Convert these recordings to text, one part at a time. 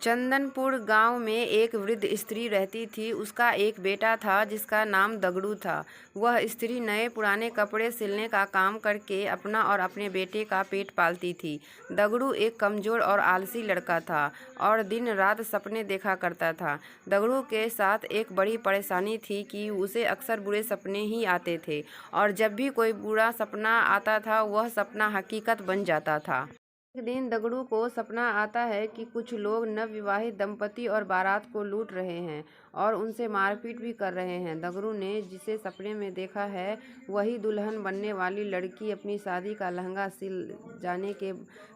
चंदनपुर गांव में एक वृद्ध स्त्री रहती थी। उसका एक बेटा था जिसका नाम दगड़ू था। वह स्त्री नए पुराने कपड़े सिलने का काम करके अपना और अपने बेटे का पेट पालती थी। दगड़ू एक कमज़ोर और आलसी लड़का था और दिन रात सपने देखा करता था। दगड़ू के साथ एक बड़ी परेशानी थी कि उसे अक्सर बुरे सपने ही आते थे और जब भी कोई बुरा सपना आता था वह सपना हकीकत बन जाता था। एक दिन दगड़ू को सपना आता है कि कुछ लोग नवविवाहित दंपति और बारात को लूट रहे हैं और उनसे मारपीट भी कर रहे हैं। दगड़ू ने जिसे सपने में देखा है वही दुल्हन बनने वाली लड़की अपनी शादी का लहंगा सिल जाने के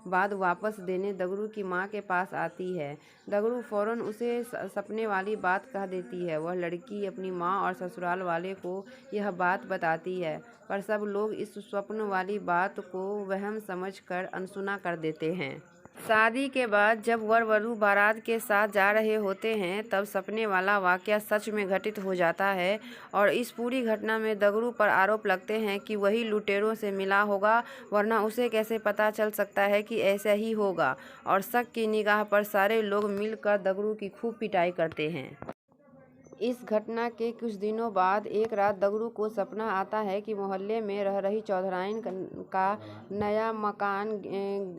बाद वापस देने दगड़ू की माँ के पास आती है। दगड़ू फौरन उसे सपने वाली बात कह देती है। वह लड़की अपनी माँ और ससुराल वाले को यह बात बताती है, पर सब लोग इस स्वप्न वाली बात को वहम समझकर अनसुना कर देते हैं। शादी के बाद जब वर वधू बारात के साथ जा रहे होते हैं तब सपने वाला वाकया सच में घटित हो जाता है और इस पूरी घटना में दगड़ू पर आरोप लगते हैं कि वही लुटेरों से मिला होगा, वरना उसे कैसे पता चल सकता है कि ऐसा ही होगा। और शक की निगाह पर सारे लोग मिलकर दगड़ू की खूब पिटाई करते हैं। इस घटना के कुछ दिनों बाद एक रात दगड़ू को सपना आता है कि मोहल्ले में रह रही चौधराइन का नया मकान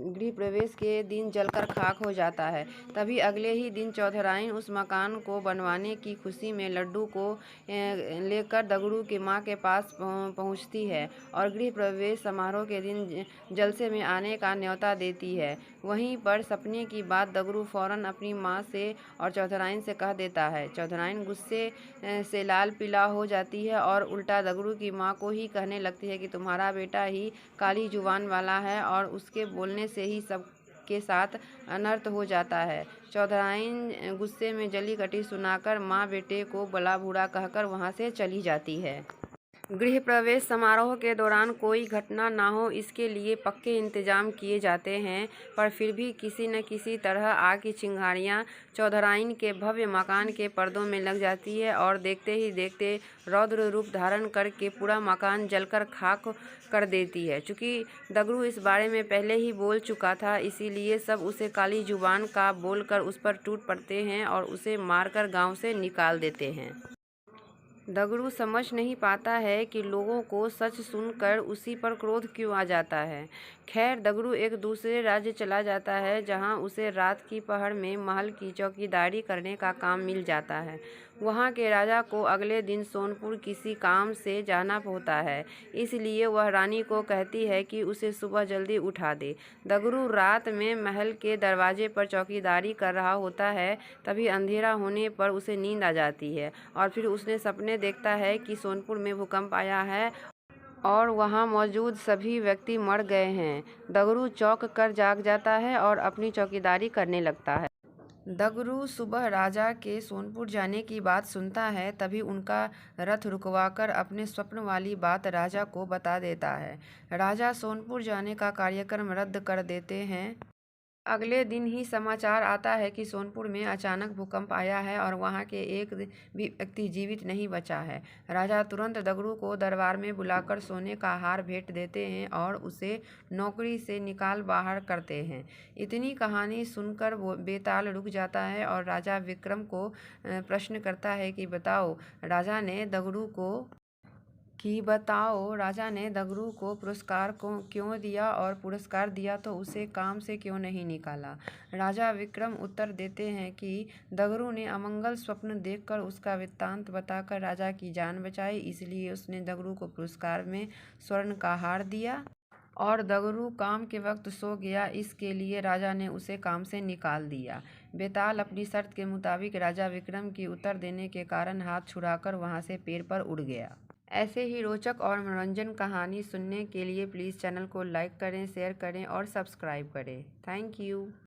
गृह प्रवेश के दिन जलकर खाक हो जाता है। तभी अगले ही दिन चौधराइन उस मकान को बनवाने की खुशी में लड्डू को लेकर दगड़ू की माँ के पास पहुँचती है और गृह प्रवेश समारोह के दिन जलसे में आने का न्योता देती है। वहीं पर सपने की बात दगड़ू फौरन अपनी माँ से और चौधराइन से कह देता है। चौधराइन गुस्से से लाल पीला हो जाती है और उल्टा दगड़ू की माँ को ही कहने लगती है कि तुम्हारा बेटा ही काली जुबान वाला है और उसके बोलने से ही सब के साथ अनर्थ हो जाता है। चौधराइन गुस्से में जली कटी सुनाकर माँ बेटे को भला बुरा कहकर वहाँ से चली जाती है। गृह प्रवेश समारोह के दौरान कोई घटना ना हो इसके लिए पक्के इंतजाम किए जाते हैं, पर फिर भी किसी न किसी तरह आग की चिंगारियां चौधराइन के भव्य मकान के पर्दों में लग जाती है और देखते ही देखते रौद्र रूप धारण करके पूरा मकान जलकर खाक कर देती है। चूँकि दगड़ू इस बारे में पहले ही बोल चुका था, इसीलिए सब उसे काली जुबान का बोलकर उस पर टूट पड़ते हैं और उसे मारकर गाँव से निकाल देते हैं। दगड़ू समझ नहीं पाता है कि लोगों को सच सुनकर उसी पर क्रोध क्यों आ जाता है। खैर, दगड़ू एक दूसरे राज्य चला जाता है जहां उसे रात की पहर में महल की चौकीदारी करने का काम मिल जाता है। वहां के राजा को अगले दिन सोनपुर किसी काम से जाना होता है, इसलिए वह रानी को कहती है कि उसे सुबह जल्दी उठा दे। दगड़ू रात में महल के दरवाजे पर चौकीदारी कर रहा होता है, तभी अंधेरा होने पर उसे नींद आ जाती है और फिर उसने सपने देखता है कि सोनपुर में भूकंप आया है और वहां मौजूद सभी व्यक्ति मर गए हैं। दगड़ू चौंक कर जाग जाता है और अपनी चौकीदारी करने लगता है। दगड़ू सुबह राजा के सोनपुर जाने की बात सुनता है, तभी उनका रथ रुकवाकर अपने स्वप्न वाली बात राजा को बता देता है। राजा सोनपुर जाने का कार्यक्रम रद्द कर देते हैं। अगले दिन ही समाचार आता है कि सोनपुर में अचानक भूकंप आया है और वहां के एक भी व्यक्ति जीवित नहीं बचा है। राजा तुरंत दगड़ू को दरबार में बुलाकर सोने का हार भेंट देते हैं और उसे नौकरी से निकाल बाहर करते हैं। इतनी कहानी सुनकर वो बेताल रुक जाता है और राजा विक्रम को प्रश्न करता है कि बताओ राजा ने दगड़ू को पुरस्कार को क्यों दिया और पुरस्कार दिया तो उसे काम से क्यों नहीं निकाला। राजा विक्रम उत्तर देते हैं कि दगड़ू ने अमंगल स्वप्न देखकर उसका वृत्तांत बताकर राजा की जान बचाई, इसलिए उसने दगड़ू को पुरस्कार में स्वर्ण का हार दिया और दगड़ू काम के वक्त सो गया, इसके लिए राजा ने उसे काम से निकाल दिया। बेताल अपनी शर्त के मुताबिक राजा विक्रम की उत्तर देने के कारण हाथ छुड़ाकर वहां से पेड़ पर उड़ गया। ऐसे ही रोचक और मनोरंजन कहानी सुनने के लिए प्लीज़ चैनल को लाइक करें, शेयर करें और सब्सक्राइब करें। Thank you.